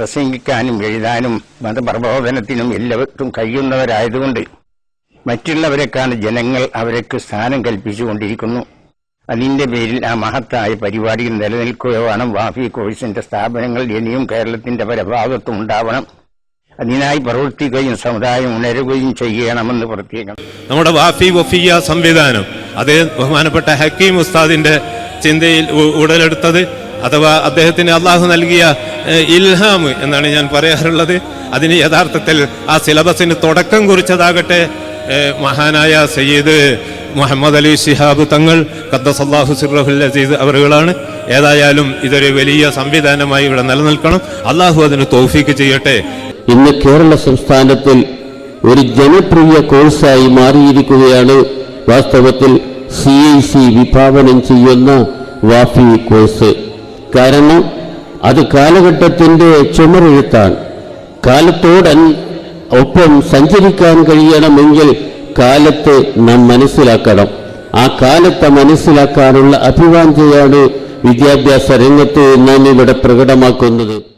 പ്രസംഗിക്കാനും എഴുതാനും മതപ്രബോധനത്തിനും എല്ലാവർക്കും കഴിയുന്നവരായതുകൊണ്ട് മറ്റുള്ളവരെക്കാണ് ജനങ്ങൾ അവർക്ക് സ്ഥാനം കൽപ്പിച്ചുകൊണ്ടിരിക്കുന്നു. അതിന്റെ പേരിൽ ആ മഹത്തായ പരിപാടിയിൽ നിലനിൽക്കുകയാണ്. വാഫി കോഴ്സിന്റെ സ്ഥാപനങ്ങൾ ഇനിയും കേരളത്തിന്റെ പല ഭാഗത്തും ഉണ്ടാവണം. അതിനായി പ്രവർത്തിക്കുകയും സമുദായം ഉണരുകയും ചെയ്യണമെന്ന് പ്രത്യേകം. നമ്മുടെ വാഫി വഫിയ സംവിധാനം അത് ബഹുമാനപ്പെട്ട ഹക്കീം ഉസ്താദിന്റെ ചിന്തയിൽ ഉടലെടുത്തത്, അഥവാ അദ്ദേഹത്തിന് അള്ളാഹു നൽകിയ ഇൽഹാം എന്നാണ് ഞാൻ പറയാറുള്ളത്. അതിന് യഥാർത്ഥത്തിൽ ആ സിലബസിന് തുടക്കം കുറിച്ചതാകട്ടെ മഹാനായ സയ്യിദ് മുഹമ്മദ് അലി ശിഹാബ് തങ്ങൾ ഖദ്ദസല്ലാഹു സിർറഹുൽ അസീസ് അവരുകളാണ്. ഏതായാലും ഇതൊരു വലിയ സംവിധാനമായി ഇവിടെ നിലനിൽക്കണം. അള്ളാഹു അതിന് തൗഫീക്ക് ചെയ്യട്ടെ. ഇന്ന് കേരള സംസ്ഥാനത്തിൽ ഒരു ജനപ്രിയ കോഴ്സായി മാറിയിരിക്കുകയാണ് വാസ്തവത്തിൽ CIC വിഭാവനം ചെയ്യുന്ന വാഫി കോഴ്സ്. കാരണം അത് കാലഘട്ടത്തിന്റെ ചുമരെഴുത്താണ്. കാലത്തോടൊപ്പം സഞ്ചരിക്കാൻ കഴിയണമെങ്കിൽ കാലത്തെ നാം മനസ്സിലാക്കണം. ആ കാലത്തെ മനസ്സിലാക്കാനുള്ള അഭിവാഞ്ചയാണ് വിദ്യാഭ്യാസ രംഗത്ത് നാം ഇവിടെ പ്രകടമാക്കുന്നത്.